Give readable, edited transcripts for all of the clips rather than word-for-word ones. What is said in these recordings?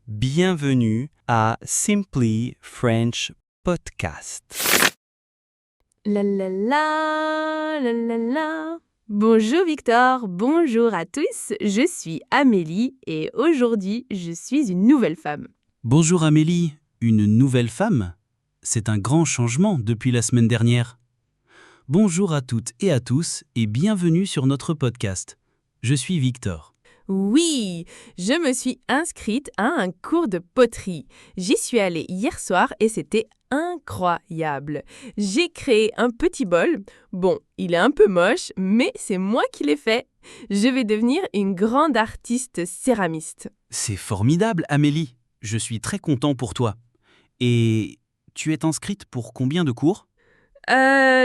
Bienvenue à Simply French Podcast. La la la, la la la. Bonjour Victor, bonjour à tous, je suis Amélie et aujourd'hui je suis une nouvelle femme. Bonjour Amélie, une nouvelle femme? C'est un grand changement depuis la semaine dernière. Bonjour à toutes et à tous et bienvenue sur notre podcast. Je suis Victor. Oui, je me suis inscrite à un cours de poterie. J'y suis allée hier soir et c'était incroyable. J'ai créé un petit bol. Bon, il est un peu moche, mais c'est moi qui l'ai fait. Je vais devenir une grande artiste céramiste. C'est formidable Amélie, je suis très content pour toi. Et tu es inscrite pour combien de cours?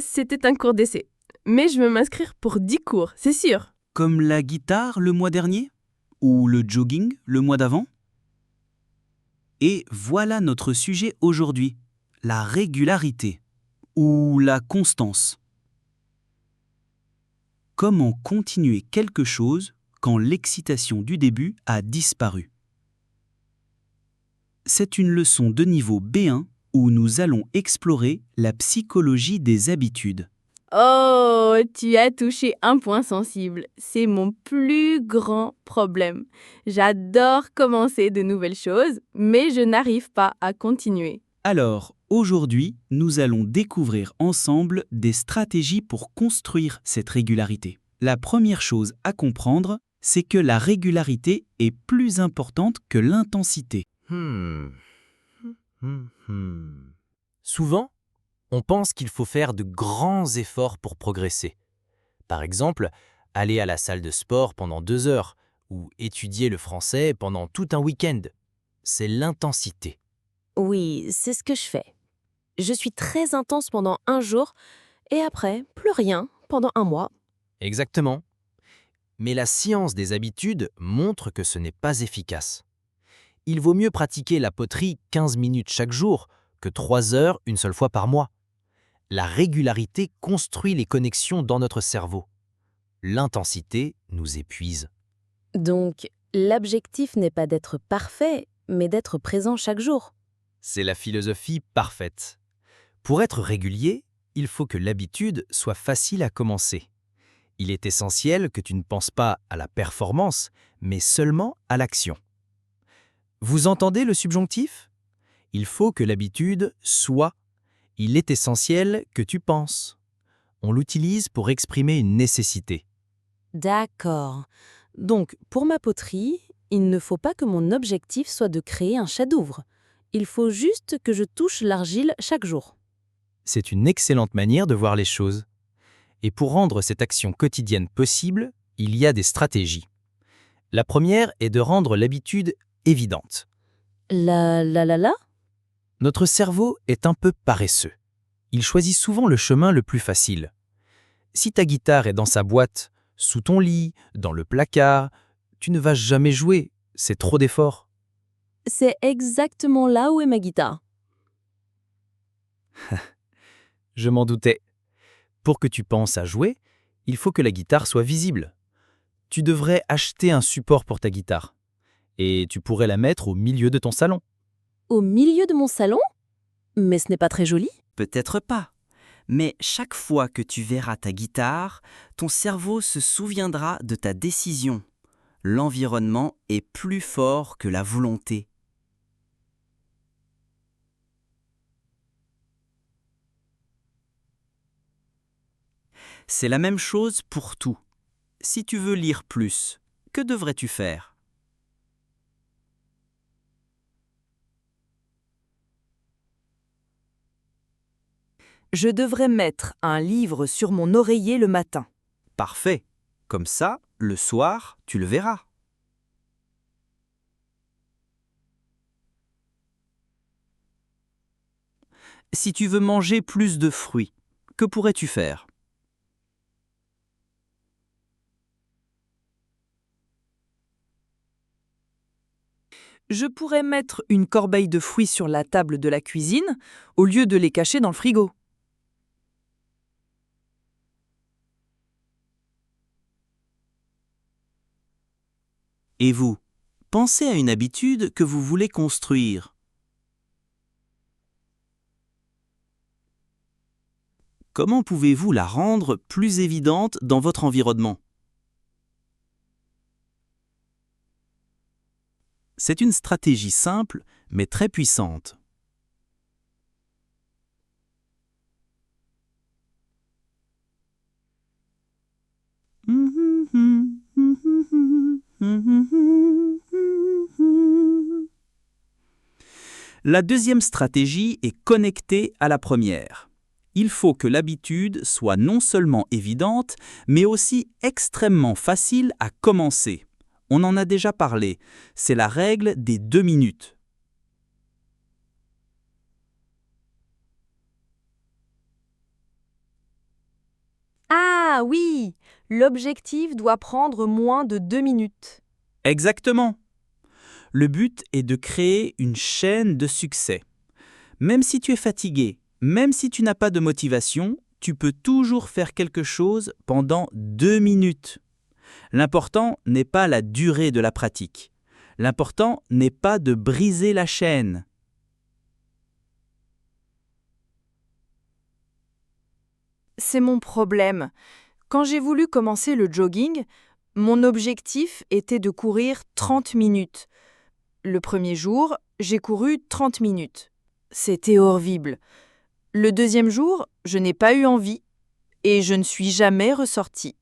C'était un cours d'essai. Mais je veux m'inscrire pour 10 cours, c'est sûr. Comme la guitare le mois dernier? Ou le jogging le mois d'avant? Et voilà notre sujet aujourd'hui, la régularité ou la constance. Comment continuer quelque chose quand l'excitation du début a disparu? C'est une leçon de niveau B1 où nous allons explorer la psychologie des habitudes. Oh, tu as touché un point sensible. C'est mon plus grand problème. J'adore commencer de nouvelles choses, mais je n'arrive pas à continuer. Alors, aujourd'hui, nous allons découvrir ensemble des stratégies pour construire cette régularité. La première chose à comprendre, c'est que la régularité est plus importante que l'intensité. Souvent, on pense qu'il faut faire de grands efforts pour progresser. Par exemple, aller à la salle de sport pendant 2 heures ou étudier le français pendant tout un week-end. C'est l'intensité. Oui, c'est ce que je fais. Je suis très intense pendant un jour et après, plus rien pendant un mois. Exactement. Mais la science des habitudes montre que ce n'est pas efficace. Il vaut mieux pratiquer la poterie 15 minutes chaque jour que 3 heures une seule fois par mois. La régularité construit les connexions dans notre cerveau. L'intensité nous épuise. Donc, l'objectif n'est pas d'être parfait, mais d'être présent chaque jour. C'est la philosophie parfaite. Pour être régulier, il faut que l'habitude soit facile à commencer. Il est essentiel que tu ne penses pas à la performance, mais seulement à l'action. Vous entendez le subjonctif? Il faut que l'habitude soit. Il est essentiel que tu penses. On l'utilise pour exprimer une nécessité. D'accord. Donc, pour ma poterie, il ne faut pas que mon objectif soit de créer un chef-d'œuvre. Il faut juste que je touche l'argile chaque jour. C'est une excellente manière de voir les choses. Et pour rendre cette action quotidienne possible, il y a des stratégies. La première est de rendre l'habitude évidente. La. Notre cerveau est un peu paresseux. Il choisit souvent le chemin le plus facile. Si ta guitare est dans sa boîte, sous ton lit, dans le placard, tu ne vas jamais jouer, c'est trop d'efforts. C'est exactement là où est ma guitare. Je m'en doutais. Pour que tu penses à jouer, il faut que la guitare soit visible. Tu devrais acheter un support pour ta guitare. Et tu pourrais la mettre au milieu de ton salon. Au milieu de mon salon? Mais ce n'est pas très joli. Peut-être pas. Mais chaque fois que tu verras ta guitare, ton cerveau se souviendra de ta décision. L'environnement est plus fort que la volonté. C'est la même chose pour tout. Si tu veux lire plus, que devrais-tu faire? Je devrais mettre un livre sur mon oreiller le matin. Parfait. Comme ça, le soir, tu le verras. Si tu veux manger plus de fruits, que pourrais-tu faire? Je pourrais mettre une corbeille de fruits sur la table de la cuisine au lieu de les cacher dans le frigo. Et vous, Pensez à une habitude que vous voulez construire. Comment pouvez-vous la rendre plus évidente dans votre environnement? C'est une stratégie simple, mais très puissante. La deuxième stratégie est connectée à la première. Il faut que l'habitude soit non seulement évidente, mais aussi extrêmement facile à commencer. On en a déjà parlé, c'est la règle des 2 minutes. Ah oui, l'objectif doit prendre moins de 2 minutes. Exactement. Le but est de créer une chaîne de succès. Même si tu es fatigué, même si tu n'as pas de motivation, tu peux toujours faire quelque chose pendant 2 minutes. L'important n'est pas la durée de la pratique. L'important n'est pas de briser la chaîne. C'est mon problème. Quand j'ai voulu commencer le jogging, mon objectif était de courir 30 minutes. Le premier jour, j'ai couru 30 minutes. C'était horrible. Le deuxième jour, je n'ai pas eu envie et je ne suis jamais ressortie.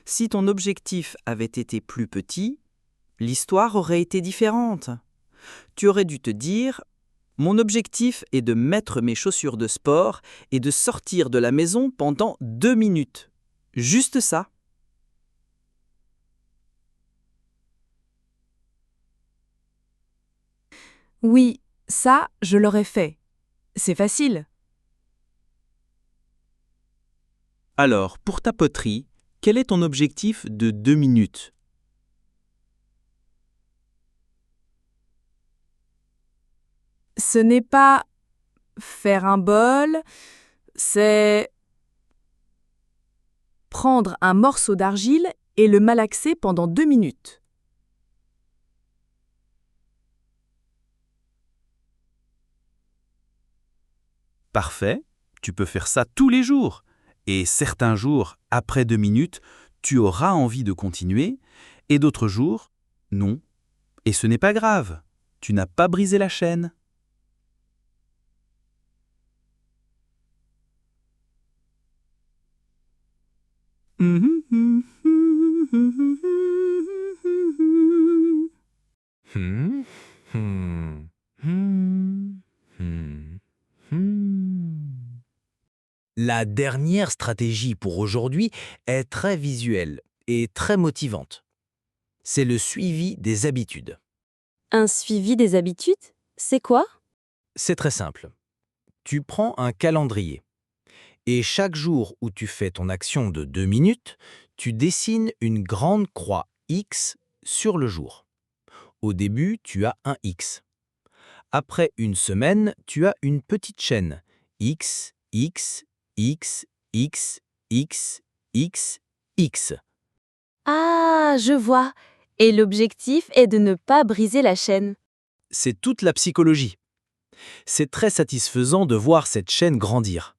Si ton objectif avait été plus petit, l'histoire aurait été différente. Tu aurais dû te dire « Mon objectif est de mettre mes chaussures de sport et de sortir de la maison pendant 2 minutes. » Juste ça. Oui, ça, je l'aurais fait. C'est facile. Alors, pour ta poterie, quel est ton objectif de 2 minutes? Ce n'est pas faire un bol, c'est prendre un morceau d'argile et le malaxer pendant 2 minutes. Parfait, tu peux faire ça tous les jours. Et certains jours, après 2 minutes, tu auras envie de continuer, et d'autres jours, non. Et ce n'est pas grave, tu n'as pas brisé la chaîne. Hmm, hmm, hmm, hmm, hmm. La dernière stratégie pour aujourd'hui est très visuelle et très motivante. C'est le suivi des habitudes. Un suivi des habitudes? C'est quoi? C'est très simple. Tu prends un calendrier et chaque jour où tu fais ton action de 2 minutes, tu dessines une grande croix X sur le jour. Au début, tu as un X. Après une semaine, tu as une petite chaîne X, X, X, X, X, X, X. Ah, je vois. Et l'objectif est de ne pas briser la chaîne. C'est toute la psychologie. C'est très satisfaisant de voir cette chaîne grandir.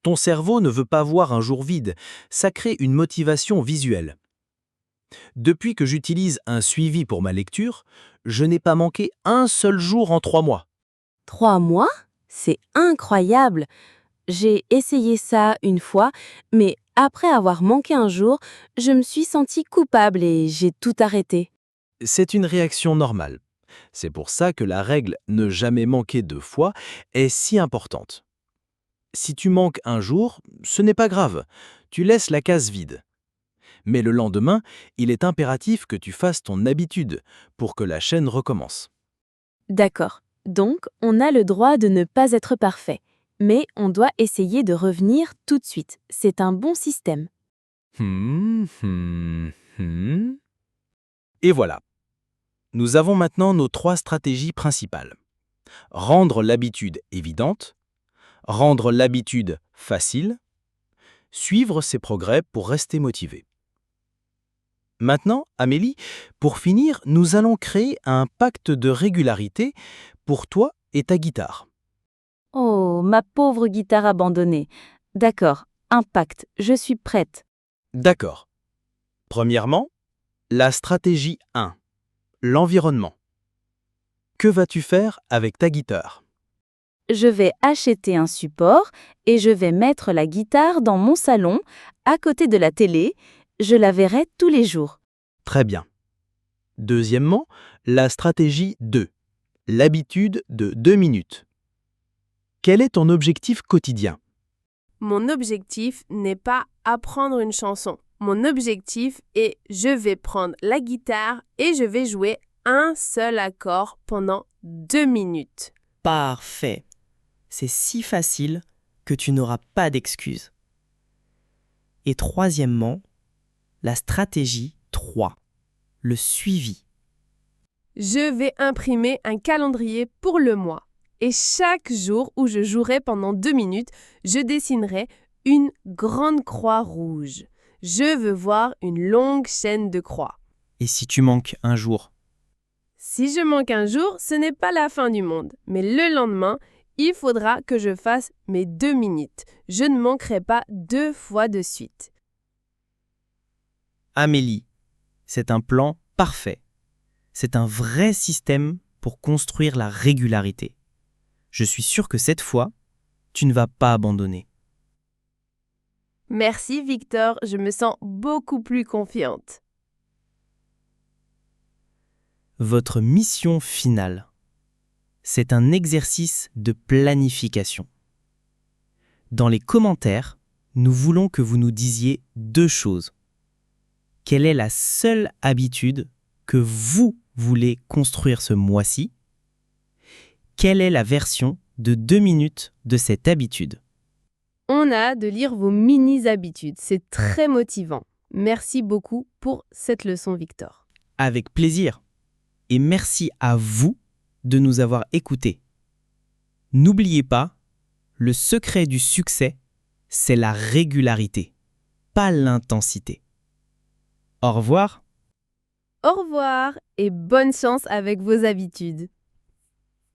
Ton cerveau ne veut pas voir un jour vide, ça crée une motivation visuelle. Depuis que j'utilise un suivi pour ma lecture, je n'ai pas manqué un seul jour en 3 mois. 3 mois? C'est incroyable. J'ai essayé ça une fois, mais après avoir manqué un jour, je me suis sentie coupable et j'ai tout arrêté. C'est une réaction normale. C'est pour ça que la règle ne jamais manquer 2 fois est si importante. Si tu manques un jour, ce n'est pas grave, tu laisses la case vide. Mais le lendemain, il est impératif que tu fasses ton habitude pour que la chaîne recommence. D'accord. Donc, on a le droit de ne pas être parfait. Mais on doit essayer de revenir tout de suite. C'est un bon système. Et voilà. Nous avons maintenant nos 3 stratégies principales. Rendre l'habitude évidente, rendre l'habitude facile suivre ses progrès pour rester motivé. Maintenant, Amélie, pour finir, nous allons créer un pacte de régularité pour toi et ta guitare. Oh, ma pauvre guitare abandonnée. D'accord, un pacte, je suis prête. D'accord. Premièrement, la stratégie 1, l'environnement. Que vas-tu faire avec ta guitare? Je vais acheter un support et je vais mettre la guitare dans mon salon, à côté de la télé. Je la verrai tous les jours. Très bien. Deuxièmement, la stratégie 2, l'habitude de 2 minutes. Quel est ton objectif quotidien? Mon objectif n'est pas apprendre une chanson. Mon objectif est je vais prendre la guitare et je vais jouer un seul accord pendant 2 minutes. Parfait. C'est si facile que tu n'auras pas d'excuses. Et troisièmement, la stratégie 3, le suivi. Je vais imprimer un calendrier pour le mois. Et chaque jour où je jouerai pendant 2 minutes, je dessinerai une grande croix rouge. Je veux voir une longue chaîne de croix. Et si tu manques un jour? Si je manque un jour, ce n'est pas la fin du monde. Mais le lendemain, il faudra que je fasse mes 2 minutes. Je ne manquerai pas 2 fois de suite. Amélie, c'est un plan parfait. C'est un vrai système pour construire la régularité. Je suis sûr que cette fois, tu ne vas pas abandonner. Merci Victor, je me sens beaucoup plus confiante. Votre mission finale, c'est un exercice de planification. Dans les commentaires, nous voulons que vous nous disiez 2 choses. Quelle est la seule habitude que vous voulez construire ce mois-ci? Quelle est la version de 2 minutes de cette habitude? On a hâte de lire vos mini-habitudes, c'est très motivant. Merci beaucoup pour cette leçon Victor. Avec plaisir. Et merci à vous de nous avoir écoutés. N'oubliez pas, le secret du succès, c'est la régularité, pas l'intensité. Au revoir. Au revoir et bonne chance avec vos habitudes.